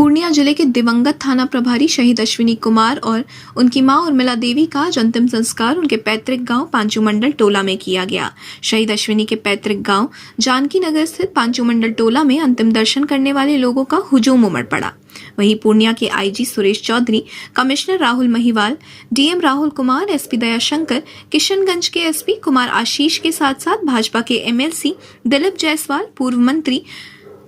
पूर्णिया जिले के दिवंगत थाना प्रभारी शहीद अश्विनी कुमार और उनकी मां उर्मिला देवी का आज अंतिम संस्कार उनके पैतृक गांव पांचू मंडल टोला में किया गया। शहीद अश्विनी के पैतृक गांव जानकी नगर स्थित पांचू मंडल टोला में अंतिम दर्शन करने वाले लोगों का हुजूम उमड़ पड़ा। वहीं पूर्णिया के IG Suresh Chaudhary, commissioner Rahul Mahiwal, DM Rahul Kumar, SP Dayashankar, Kishanganj के एसपी कुमार आशीष के साथ साथ भाजपा के एमएलसी दिलीप जायसवाल, पूर्व मंत्री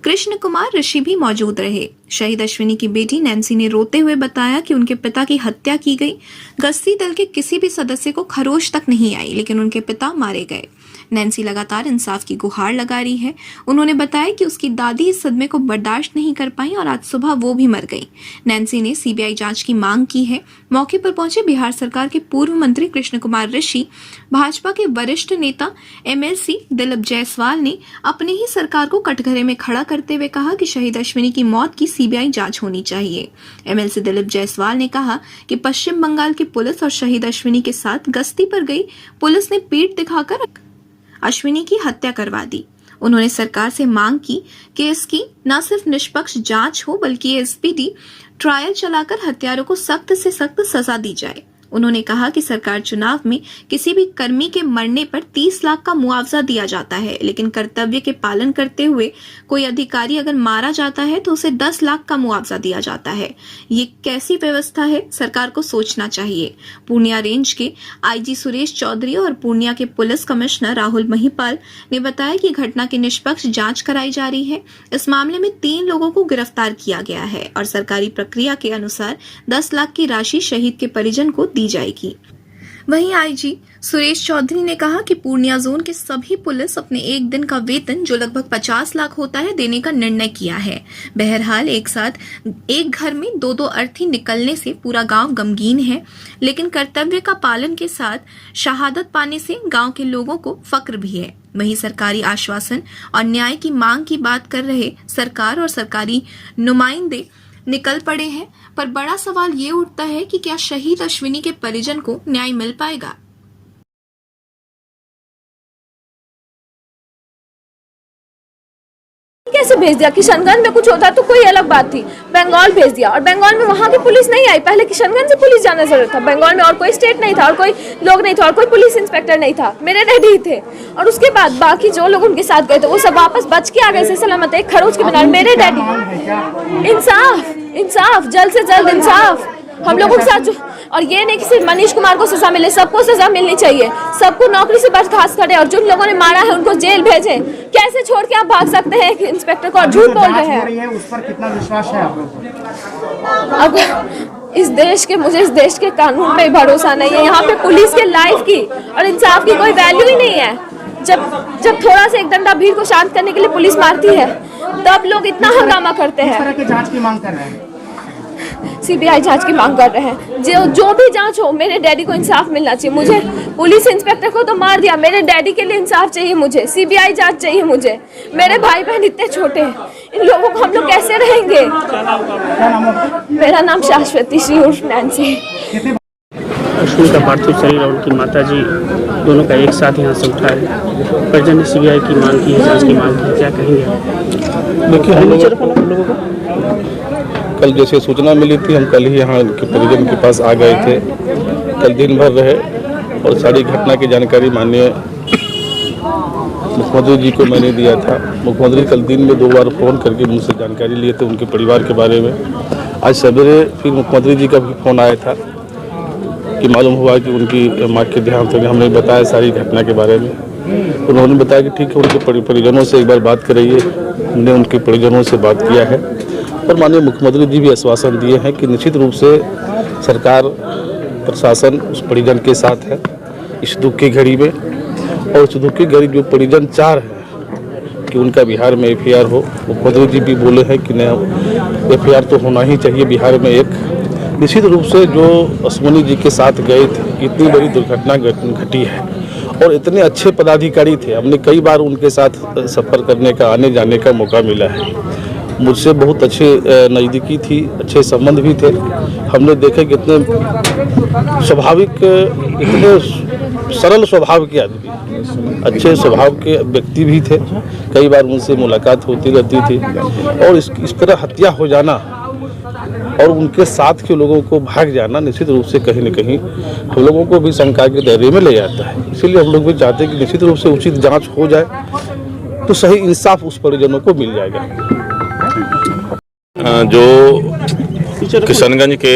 कृष्ण कुमार ऋषि भी मौजूद रहे। शहीद अश्विनी की बेटी नैन्सी ने रोते हुए बताया कि उनके पिता की हत्या की गई। गश्ती दल के किसी भी सदस्य को खरोच तक नहीं आई, लेकिन उनके पिता मारे गए। नैन्सी लगातार इंसाफ की गुहार लगा रही है। उन्होंने बताया कि उसकी दादी इस सदमे को बर्दाश्त नहीं कर पाई और आज सुबह वो भी मर गई। नैन्सी ने सीबीआई जांच की मांग की है। मौके पर पहुंचे बिहार सरकार के पूर्व मंत्री कृष्ण कुमार ऋषि, भाजपा के वरिष्ठ नेता एमएलसी दिलीप जायसवाल ने अपनी ही सरकार को कटघरे में खड़ा करते हुए कहा कि शहीद अश्विनी की मौत की सीबीआई जांच होनी चाहिए। एमएलसी दिलीप जायसवाल ने कहा कि पश्चिम बंगाल की पुलिस और शहीद अश्विनी के साथ गश्ती पर गई पुलिस ने पीठ दिखाकर अश्विनी की हत्या करवा दी। उन्होंने सरकार से मांग की कि इसकी न सिर्फ निष्पक्ष जांच हो बल्कि एसपीटी ट्रायल चलाकर हत्यारों को सख्त से सख्त सजा दी जाए। उन्होंने कहा कि सरकार चुनाव में किसी भी कर्मी के मरने पर 30 लाख का मुआवजा दिया जाता है, लेकिन कर्तव्य के पालन करते हुए कोई अधिकारी अगर मारा जाता है तो उसे 10 लाख का मुआवजा दिया जाता है। ये कैसी व्यवस्था है, सरकार को सोचना चाहिए। पूर्णिया रेंज के आईजी सुरेश चौधरी और पूर्णिया के पुलिस कमिश्नर राहुल महिपाल ने बताया कि घटना की निष्पक्ष जांच कराई जा रही है। इस मामले में 3 लोगों को गिरफ्तार किया गया है और सरकारी प्रक्रिया के अनुसार 10 लाख की राशि शहीद के परिजन को दी जाएगी। वहीं आईजी सुरेश चौधरी ने कहा कि पूर्णिया जोन के सभी पुलिस अपने एक दिन का वेतन जो लगभग 50 लाख होता है देने का निर्णय किया है। बहरहाल एक साथ एक घर में 2-2 अर्थी निकलने से पूरा गांव गमगीन है, लेकिन कर्तव्य का पालन के साथ शहादत पाने से गांव के लोगों को फक्र भी है। वहीं सरकारी आश्वासन और न्याय की मांग की बात कर रहे सरकार और सरकारी नुमाइंदे निकल पड़े हैं, पर बड़ा सवाल ये उठता है कि क्या शहीद अश्विनी के परिजन को न्याय मिल पाएगा। कैसे भेज दिया? किशनगंज में कुछ होता तो कोई अलग बात थी, बंगाल भेज दिया और बंगाल में वहाँ की पुलिस नहीं आई। पहले किशनगंज से पुलिस जाना जरूरत था। बंगाल में और कोई स्टेट नहीं था और कोई लोग नहीं था और कोई पुलिस इंस्पेक्टर नहीं था, मेरे डैडी ही थे। और उसके बाद बाकी जो लोग उनके साथ गए थे वो सब वापस बच के आ गए से सलामत, एक खरोच के बिना। मेरे डैडी इंसाफ इंसाफ जल्द से जल्द इंसाफ हम लोगों के साथ। और ये नहीं कि सिर्फ मनीष कुमार को सजा मिले, सबको सजा मिलनी चाहिए, सबको नौकरी से बर्खास्त करें और जिन लोगों ने मारा है उनको जेल भेजें। कैसे छोड़ के आप भाग सकते हैं इंस्पेक्टर को और झूठ बोल रहे हैं? उस पर कितना विश्वास है आप लोगों को? अब मुझे इस देश के कानून पे भरोसा नहीं है। यहाँ पे पुलिस के लाइफ की और इंसाफ की कोई वैल्यू ही नहीं है। जब थोड़ा सा एक डंडा भीड़ को शांत करने के लिए पुलिस मारती है तब लोग इतना हंगामा करते हैं। किस तरह की जांच की मांग कर रहे हैं? सीबीआई जांच की मांग कर रहे हैं। जो भी जांच हो, मेरे डैडी को इंसाफ मिलना चाहिए। मुझे पुलिस इंस्पेक्टर को तो मार दिया, मेरे डैडी के लिए इंसाफ चाहिए मुझे, सीबीआई जांच चाहिए मुझे। मेरे भाई बहन इतने छोटे हैं, इन लोगों को हम लोग कैसे रहेंगे? मेरा नाम शाश्वती श्री उर्फ नैन्सी। अश्विनी का पार्थिव शरीर और उनकी माता जी दोनों का एक साथ यहाँ से उठा है। परिजन ने सीबीआई की मांग की है, जांच की मांग की है, क्या कहेंगे? देखिए, हम लोगों को कल जैसे सूचना मिली थी, हम कल ही यहाँ उनके परिजन के पास आ गए थे। कल दिन भर रहे और सारी घटना की जानकारी माननीय मुख्यमंत्री जी को मैंने दिया था। मुख्यमंत्री कल दिन में 2 बार फ़ोन करके मुझसे जानकारी लिए थे उनके परिवार के बारे में। आज सवेरे फिर मुख्यमंत्री जी का भी फ़ोन आया था कि मालूम हुआ कि उनकी माँ के देहांत हो गया। हमने बताया सारी घटना के बारे में। उन्होंने बताया कि ठीक है, उनके परिजनों से एक बार बात कराइए। हमने उनके परिजनों से बात किया है और माननीय मुख्यमंत्री जी भी आश्वासन दिए हैं कि निश्चित रूप से सरकार प्रशासन उस परिजन के साथ है इस दुख की घड़ी में। और उस दुख की घड़ी जो परिजन चाह रहे हैं कि उनका बिहार में एफआईआर हो, मुख्यमंत्री जी भी बोले हैं कि नहीं, एफआईआर तो होना ही चाहिए बिहार में। एक निश्चित रूप से जो अश्विनी जी के साथ गए थे, इतनी बड़ी दुर्घटना घटी है और इतने अच्छे पदाधिकारी थे। हमने कई बार उनके साथ सफ़र करने का, आने जाने का मौका मिला है। मुझसे बहुत अच्छे नज़दीकी थी, अच्छे संबंध भी थे। हमने देखे कि इतने स्वाभाविक, इतने सरल स्वभाव के आदमी, अच्छे स्वभाव के व्यक्ति भी थे। कई बार उनसे मुलाकात होती रहती थी और इस तरह हत्या हो जाना और उनके साथ के लोगों को भाग जाना निश्चित रूप से कहीं न कहीं हम लोगों को भी शंका के दायरे में ले जाता है। इसीलिए हम लोग भी चाहते हैं कि निश्चित रूप से उचित जांच हो जाए तो सही इंसाफ उस परिजनों को मिल जाएगा। जो किशनगंज के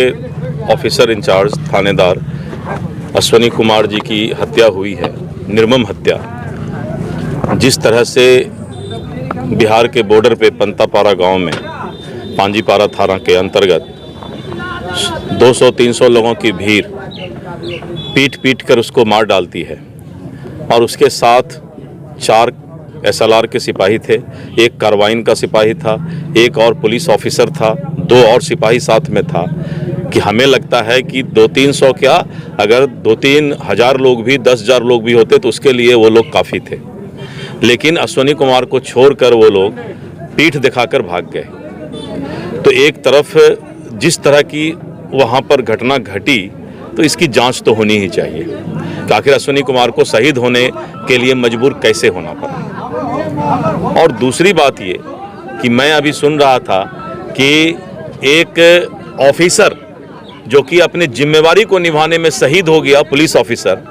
ऑफिसर इंचार्ज थानेदार अश्वनी कुमार जी की हत्या हुई है, निर्मम हत्या, जिस तरह से बिहार के बॉर्डर पे पंतापारा गांव में पांजीपारा थाना के अंतर्गत 200-300 लोगों की भीड़ पीट कर उसको मार डालती है और उसके साथ 4 SLR के सिपाही थे, 1 कार्बाइन का सिपाही था, 1 और पुलिस ऑफिसर था, 2 और सिपाही साथ में था, कि हमें लगता है कि 200-300 क्या, अगर 2-3 हज़ार लोग भी 10,000 लोग भी होते तो उसके लिए वो लोग काफ़ी थे। लेकिन अश्वनी कुमार को छोड़कर वो लोग पीठ दिखाकर भाग गए। तो एक तरफ जिस तरह की वहाँ पर घटना घटी तो इसकी जांच तो होनी ही चाहिए कि आखिर अश्वनी कुमार को शहीद होने के लिए मजबूर कैसे होना पड़ा। और दूसरी बात ये कि मैं अभी सुन रहा था कि एक ऑफिसर जो कि अपनी जिम्मेवारी को निभाने में शहीद हो गया, पुलिस ऑफिसर,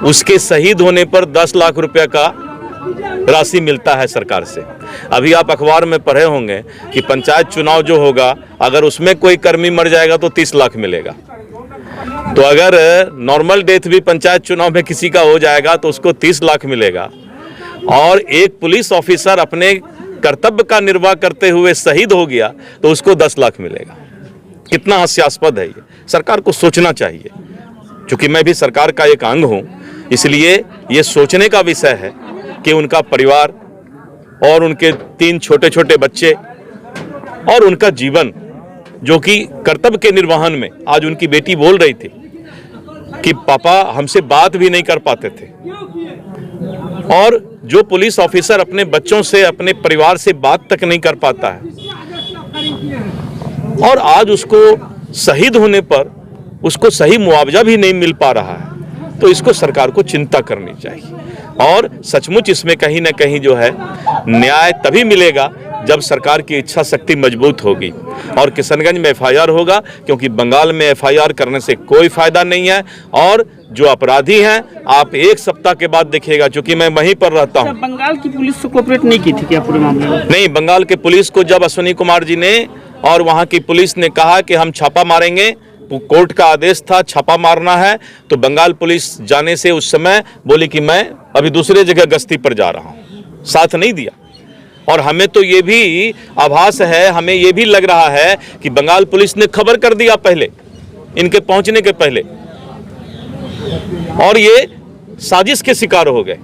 उसके शहीद होने पर 10 लाख रुपए का राशि मिलता है सरकार से। अभी आप अखबार में पढ़े होंगे कि पंचायत चुनाव जो होगा अगर उसमें कोई कर्मी मर जाएगा तो 30 लाख मिलेगा। तो अगर नॉर्मल डेथ भी पंचायत चुनाव में किसी का हो जाएगा तो उसको 30 लाख मिलेगा, और एक पुलिस ऑफिसर अपने कर्तव्य का निर्वाह करते हुए शहीद हो गया तो उसको 10 लाख मिलेगा। कितना हास्यास्पद है ये, सरकार को सोचना चाहिए। चूँकि मैं भी सरकार का एक अंग हूँ, इसलिए ये सोचने का विषय है कि उनका परिवार और उनके 3 छोटे छोटे बच्चे और उनका जीवन, जो कि कर्तव्य के निर्वहन में, आज उनकी बेटी बोल रही थी कि पापा हमसे बात भी नहीं कर पाते थे, और जो पुलिस ऑफिसर अपने बच्चों से, अपने परिवार से बात तक नहीं कर पाता है, और आज उसको शहीद होने पर उसको सही मुआवजा भी नहीं मिल पा रहा है, तो इसको सरकार को चिंता करनी चाहिए। और सचमुच इसमें कहीं ना कहीं जो है न्याय तभी मिलेगा जब सरकार की इच्छा शक्ति मजबूत होगी और किशनगंज में FIR होगा, क्योंकि बंगाल में FIR करने से कोई फायदा नहीं है। और जो अपराधी हैं, आप 1 सप्ताह के बाद देखिएगा, क्योंकि मैं वहीं पर रहता हूं। बंगाल की पुलिस से कोऑपरेट नहीं की थी क्या पूरे मामले में? नहीं, बंगाल के पुलिस को जब अश्वनी कुमार जी ने और वहां की पुलिस ने कहा कि हम छापा मारेंगे, कोर्ट का आदेश था छापा मारना है, तो बंगाल पुलिस जाने से उस समय बोली कि मैं अभी दूसरे जगह गश्ती पर जा रहा हूं, साथ नहीं दिया। और हमें तो ये भी आभास है, हमें ये भी लग रहा है कि बंगाल पुलिस ने खबर कर दिया पहले, इनके पहुंचने के पहले, और ये साजिश के शिकार हो गए।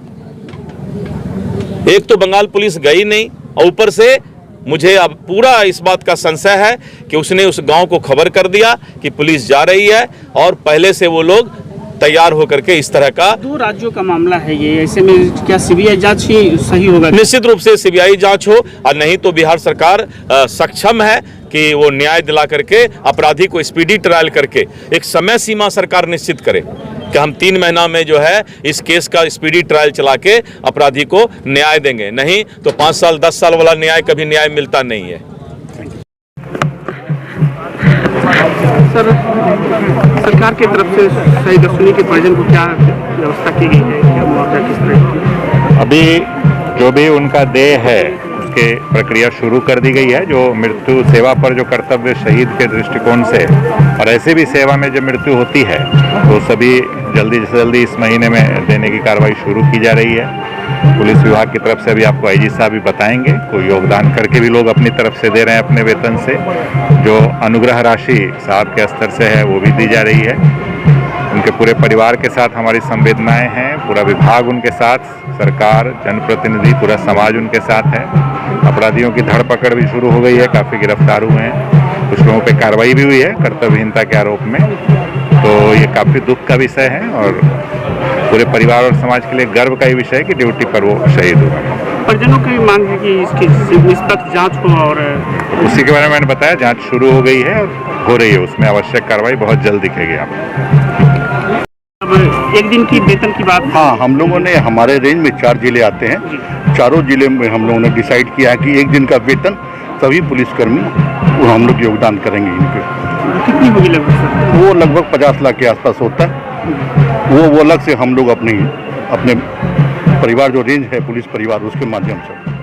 एक तो बंगाल पुलिस गई नहीं, और ऊपर से मुझे अब पूरा इस बात का संशय है कि उसने उस गांव को खबर कर दिया कि पुलिस जा रही है, और पहले से वो लोग तैयार होकर के इस तरह का। 2 राज्यों का मामला है ये, ऐसे में क्या CBI जांच ही सही होगा? निश्चित रूप से CBI जांच हो, और नहीं तो बिहार सरकार सक्षम है कि वो न्याय दिला करके अपराधी को स्पीडी ट्रायल करके एक समय सीमा सरकार निश्चित करे कि हम 3 महीना में जो है इस केस का स्पीडी ट्रायल चला के अपराधी को न्याय देंगे। नहीं तो 5 साल 10 साल वाला न्याय कभी न्याय मिलता नहीं है। सर, सरकार की तरफ से शहीद अश्वनी के परिजन को क्या व्यवस्था की गई है, क्या मुआवजा किस तरह की? अभी जो भी उनका देह है उसके प्रक्रिया शुरू कर दी गई है। जो मृत्यु सेवा पर जो कर्तव्य शहीद के दृष्टिकोण से, और ऐसे भी सेवा में जब मृत्यु होती है तो सभी जल्दी से जल्दी इस महीने में देने की कार्रवाई शुरू की जा रही है। पुलिस विभाग की तरफ से अभी आपको IG साहब भी बताएंगे, कोई योगदान करके भी लोग अपनी तरफ से दे रहे हैं अपने वेतन से। जो अनुग्रह राशि साहब के स्तर से है वो भी दी जा रही है। उनके पूरे परिवार के साथ हमारी संवेदनाएं हैं, पूरा विभाग उनके साथ, सरकार, जनप्रतिनिधि, पूरा समाज उनके साथ है। अपराधियों की धरपकड़ भी शुरू हो गई है, काफ़ी गिरफ्तार हुए हैं, कुछ लोगों पे कार्रवाई भी हुई है कर्तव्यहीनता के आरोप में। तो ये काफ़ी दुख का विषय है और पूरे परिवार और समाज के लिए गर्व का ही विषय है कि ड्यूटी पर वो शहीद हुआ। परिजनों की मांग है कि इसकी निष्पक्ष जांच हो, और उसी के बारे में मैंने बताया, जांच शुरू हो गई है और हो रही है, उसमें आवश्यक कार्रवाई बहुत जल्द दिखेगी आपको। अब 1 दिन की वेतन की बात। हाँ, हम लोगों ने, हमारे रेंज में 4 जिले आते हैं, चारों जिले में हम लोगों ने डिसाइड किया है कि 1 दिन का वेतन सभी पुलिसकर्मी और हम लोग योगदान करेंगे इनके। कितनी होगी लगभग सर? वो लगभग 50 लाख के आसपास होता है। वो अलग से हम लोग अपने परिवार जो रेंज है पुलिस परिवार उसके माध्यम से